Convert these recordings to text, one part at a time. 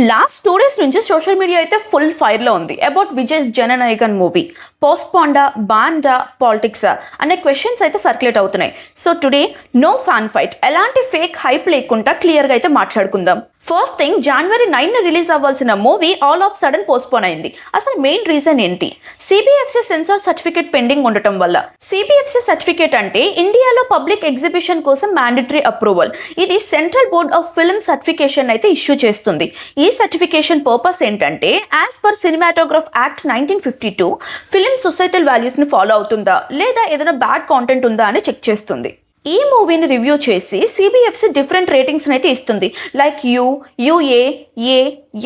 Last 2 days నుంచి social media అయితే full ఫైర్లో ఉంది అబౌట్ విజయ్స్ జననాయకన్ మూవీ. పోస్ట్పోండా, బాండా, పాలిటిక్సా అనే క్వశ్చన్స్ అయితే సర్క్యులేట్ అవుతున్నాయి. So today no fan fight, ఎలాంటి ఫేక్ హైప్ లేకుండా క్లియర్గా అయితే మాట్లాడుకుందాం. ఫస్ట్ థింగ్, January 9 రిలీజ్ అవ్వాల్సిన movie all of sudden postpone అయింది. అసలు మెయిన్ రీజన్ ఏంటి? సిబిఎఫ్సి సెన్సార్ సర్టిఫికేట్ పెండింగ్ ఉండటం వల్ల. సిబిఎఫ్సి సర్టిఫికేట్ అంటే ఇండియాలో పబ్లిక్ ఎగ్జిబిషన్ కోసం మ్యాండేటరీ అప్రూవల్. ఇది central board of film certification అయితే ఇష్యూ చేస్తుంది. ఈ సర్టిఫికేషన్ పర్పస్ ఏంటంటే as per cinematograph act 1952 film societal values ని ఫాలో అవుతుందా లేదా ఏదైనా బ్యాడ్ కాంటెంట్ ఉందా అని చెక్ చేస్తుంది. ఈ మూవీని రివ్యూ చేసి సిబిఎఫ్సి డిఫరెంట్ రేటింగ్స్ అయితే ఇస్తుంది. Like UA,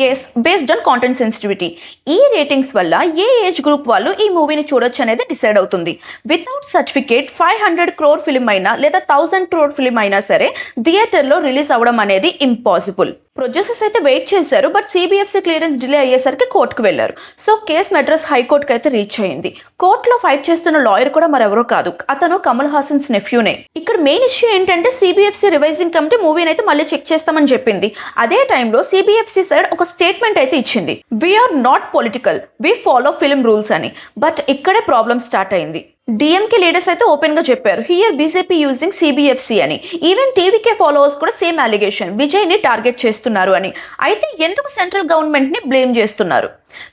S based on content sensitivity. ఈ రేటింగ్స్ వల్ల ఏ ఏజ్ గ్రూప్ వాళ్ళు ఈ మూవీని చూడొచ్చు అనేది డిసైడ్ అవుతుంది. వితౌట్ సర్టిఫికేట్ 500 crore ఫిల్మ్ అయినా లేదా 1000 crore ఫిల్మ్ అయినా సరే థియేటర్లో రిలీజ్ అవ్వడం అనేది ఇంపాసిబుల్. ప్రొడ్యూసర్స్ అయితే వెయిట్ చేశారు, బట్ సిబిఎఫ్సి క్లియరెన్స్ డిలే అయ్యేసరికి కోర్టుకు వెళ్లారు. సో కేసు మెడ్రాస్ హైకోర్టుకి అయితే రీచ్ అయింది. కోర్టులో ఫైట్ చేస్తున్న లాయర్ కూడా మరెవరో కాదు, అతను కమల్ హాసన్స్ నెఫ్యూనే. ఇక్కడ మెయిన్ ఇష్యూ ఏంటంటే సిబిఎఫ్సి రివైజింగ్ కమిటీ మూవీని అయితే మళ్ళీ చెక్ చేస్తామని చెప్పింది. అదే టైంలో సిబిఎఫ్సి సైడ్ ఒక స్టేట్మెంట్ అయితే ఇచ్చింది, we're not political, we follow film rules అని. బట్ ఇక్కడే ప్రాబ్లం స్టార్ట్ అయింది. డిఎంకే లీడర్స్ అయితే ఓపెన్ గా చెప్పారు, హియర్ బీజేపీ యూజింగ్ సిబిఎఫ్సి అని. ఈవెన్ టీవీకే ఫాలోవర్స్ కూడా సేమ్ అలిగేషన్, విజయ్ ని టార్గెట్ చేస్తున్నారు అని. అయితే ఎందుకు సెంట్రల్ గవర్నమెంట్ ని బ్లేమ్ చేస్తున్నారు?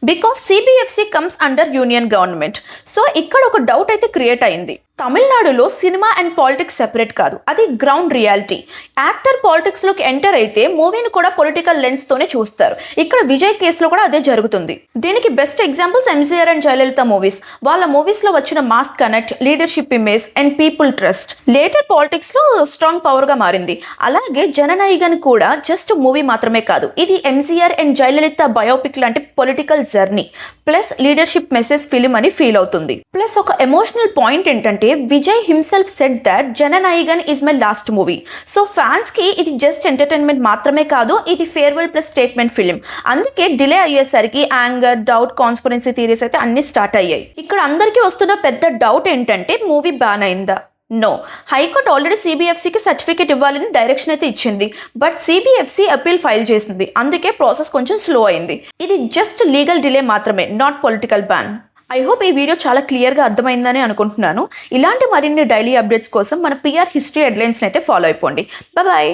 Because CBFC comes under union government. So ఇక్కడ ఒక డౌట్ అయితే క్రియేట్ అయింది. తమిళనాడులో సినిమా అండ్ పాలిటిక్స్ సెపరేట్ కాదు, అది గ్రౌండ్ రియాలిటీ. యాక్టర్ పాలిటిక్స్ లోకి ఎంటర్ అయితే మూవీని కూడా పొలిటికల్ లెన్స్ తోనే చూస్తారు. ఇక్కడ విజయ్ కేసులో కూడా అదే జరుగుతుంది. దీనికి best examples MGR and Jayalalithaa movies. వాళ్ళ మూవీస్ లో వచ్చిన mass connect, leadership image and people trust later politics లో స్ట్రాంగ్ పవర్ గా మారింది. అలాగే జననాయకన్ కూడా జస్ట్ మూవీ మాత్రమే కాదు, ఇది ఎంజీఆర్ అండ్ జయలలిత బయోపిక్ లాంటి political journey plus leadership message film అని ఫీల్ అవుతుంది. ప్లస్ ఒక ఎమోషనల్ పాయింట్ ఏంటంటే Vijay himself said that Jana Nayagan is my last movie. So fans కి ఇది జస్ట్ ఎంటర్టైన్మెంట్ మాత్రమే కాదు, ఇది ఫేర్వెల్ ప్లస్ స్టేట్మెంట్ ఫిలిం. అందుకే డిలే అయ్యేసరికి యాంగర్, డౌట్, కాన్స్పిరెన్సీ థియరీస్ అయితే అన్ని స్టార్ట్ అయ్యాయి. ఇక్కడ అందరికీ వస్తున్న పెద్ద డౌట్ ఏంటంటే మూవీ బ్యాన్ అయిందా? నో, హైకోర్టు ఆల్రెడీ సిబిఎఫ్సికి సర్టిఫికేట్ ఇవ్వాలని డైరెక్షన్ అయితే ఇచ్చింది, బట్ సిబిఎఫ్సి అపీల్ ఫైల్ చేసింది. అందుకే ప్రాసెస్ కొంచెం స్లో అయింది. ఇది జస్ట్ లీగల్ డిలే మాత్రమే, not political ban. I hope ఈ వీడియో చాలా క్లియర్గా అర్థమైందని అనుకుంటున్నాను. ఇలాంటి మరిన్ని డైలీ అప్డేట్స్ కోసం మన పిఆర్ హిస్టరీ హెడ్లైన్స్ని అయితే ఫాలో అయిపోండి. బాయ్.